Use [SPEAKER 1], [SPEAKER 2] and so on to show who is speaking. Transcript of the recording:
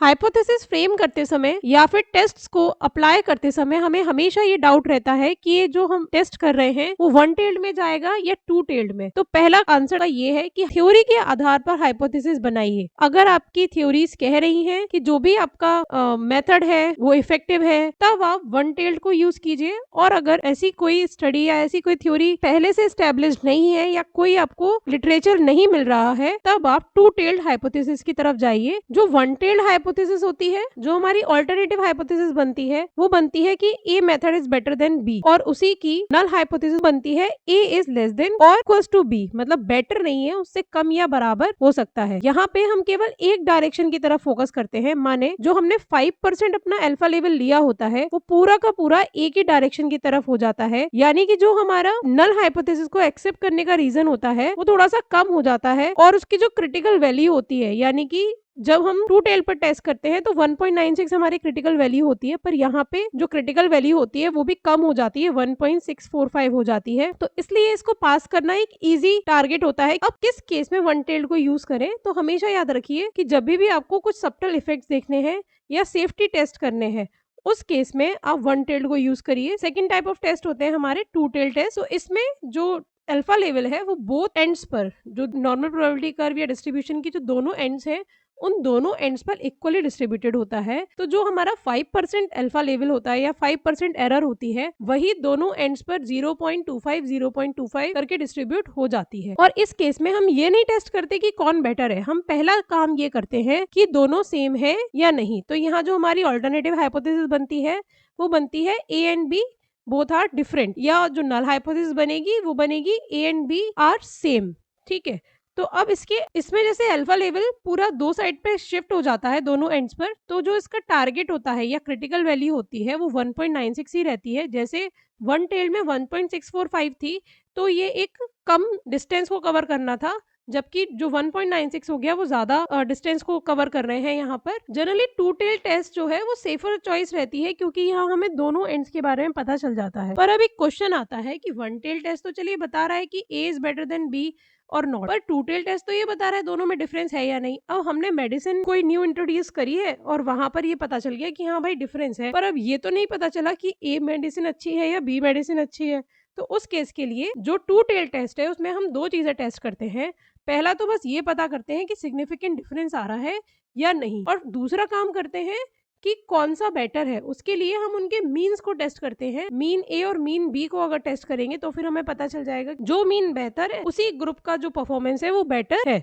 [SPEAKER 1] Hypothesis frame करते समय या फिर टेस्ट्स को अप्लाई करते समय हमें हमेशा ये डाउट रहता है कि ये जो हम टेस्ट कर रहे हैं वो वन टेल्ड में जाएगा या टू टेल्ड में। तो पहला आंसर ये है कि थ्योरी के आधार पर हाइपोथेसिस बनाइए। अगर आपकी थ्योरीज कह रही हैं कि जो भी आपका मेथड है वो इफेक्टिव है, तब आप वन टेल्ड को यूज कीजिए। और अगर ऐसी कोई स्टडी या ऐसी कोई थ्योरी पहले से एस्टेब्लिश नहीं है या कोई आपको लिटरेचर नहीं मिल रहा है, तब आप टू टेल्ड हाइपोथेसिस की तरफ जाइए। जो वन टेल्ड हाइपोथेसिस होती है, जो हमारी ऑल्टरनेटिव हाइपोथेसिस बनती है, वो बनती है कि A method is better than B, और उसी की नल हाइपोथेसिस बनती है ए इज लेस देन और इक्वल्स टू बी, मतलब बेटर नहीं है, उससे कम या बराबर हो सकता है। यहाँ पे हम केवल एक डायरेक्शन की तरफ फोकस करते हैं, माने जो हमने 5% अपना अल्फा लेवल लिया होता है वो पूरा का पूरा एक ही डायरेक्शन की तरफ हो जाता है, यानी कि जो हमारा नल हाइपोथेसिस को एक्सेप्ट करने का रीजन होता है वो थोड़ा सा कम हो जाता है, और उसकी जो क्रिटिकल वैल्यू होती है, यानी कि जब हम टू टेल पर टेस्ट करते हैं तो 1.96 हमारी क्रिटिकल वैल्यू होती है, पर यहाँ पे जो क्रिटिकल वैल्यू होती है वो भी कम हो जाती है, 1.645 हो जाती है। तो इसलिए इसको पास करना एक इजी टारगेट होता है। अब किस केस में वन टेल्ड को यूज करें, तो हमेशा याद रखिए कि जब भी आपको कुछ सब्टल इफेक्ट्स देखने हैं या सेफ्टी टेस्ट करने हैं, उस केस में आप वन टेल्ड को यूज करिए। सेकेंड टाइप ऑफ टेस्ट होते हैं हमारे टू टेल टेस्ट। तो इसमें जो अल्फा लेवल है वो बोथ एंड्स पर, जो नॉर्मल प्रोबेबिलिटी कर्व या डिस्ट्रीब्यूशन की जो दोनों एंड्स हैं, उन दोनों एंड्स पर इक्वली डिस्ट्रीब्यूटेड होता है। तो जो हमारा 5% अल्फा लेवल होता है या 5% एरर होती है, वही दोनों एंड्स पर 0.25 करके डिस्ट्रीब्यूट हो जाती है। और इस केस में हम ये नहीं टेस्ट करते कि कौन बेटर है, हम पहला काम ये करते हैं कि दोनों सेम है या नहीं। तो यहाँ जो हमारी ऑल्टरनेटिव हाइपोथेसिस बनती है वो बनती है A and B both are different, या जो नल हाइपोथेसिस बनेगी वो बनेगी A and B are same. ठीक है, तो अब इसमें जैसे अल्फा लेवल पूरा दो साइड पे शिफ्ट हो जाता है दोनों एंड्स पर, तो जो इसका टारगेट होता है या क्रिटिकल वैल्यू होती है वो 1.96 ही रहती है। जैसे वन टेल में 1.645 थी, तो ये एक कम डिस्टेंस को कवर करना था, जबकि जो 1.96 हो गया वो ज्यादा डिस्टेंस को कवर कर रहे हैं। यहाँ पर जनरली टू टेल टेस्ट जो है वो सेफर चॉइस रहती है, क्योंकि यहाँ हमें दोनों एंड्स के बारे में पता चल जाता है। पर अब एक क्वेश्चन आता है कि वन टेल टेस्ट तो चलिए बता रहा है कि ए इज बेटर देन बी और नॉट, पर टू टेल टेस्ट तो ये बता रहा है दोनों में डिफरेंस है या नहीं। अब हमने मेडिसिन कोई न्यू इंट्रोड्यूस करी है और वहां पर ये पता चल गया कि हाँ भाई डिफरेंस है, पर अब ये तो नहीं पता चला कि ए मेडिसिन अच्छी है या बी मेडिसिन अच्छी है। तो उस केस के लिए जो टू टेल टेस्ट है उसमें हम दो चीजें टेस्ट करते हैं। पहला तो बस ये पता करते हैं कि सिग्निफिकेंट डिफरेंस आ रहा है या नहीं, और दूसरा काम करते हैं कि कौन सा बेटर है। उसके लिए हम उनके मीन्स को टेस्ट करते हैं। मीन ए और मीन बी को अगर टेस्ट करेंगे तो फिर हमें पता चल जाएगा जो मीन बेहतर है उसी ग्रुप का जो परफॉर्मेंस है वो बेटर है।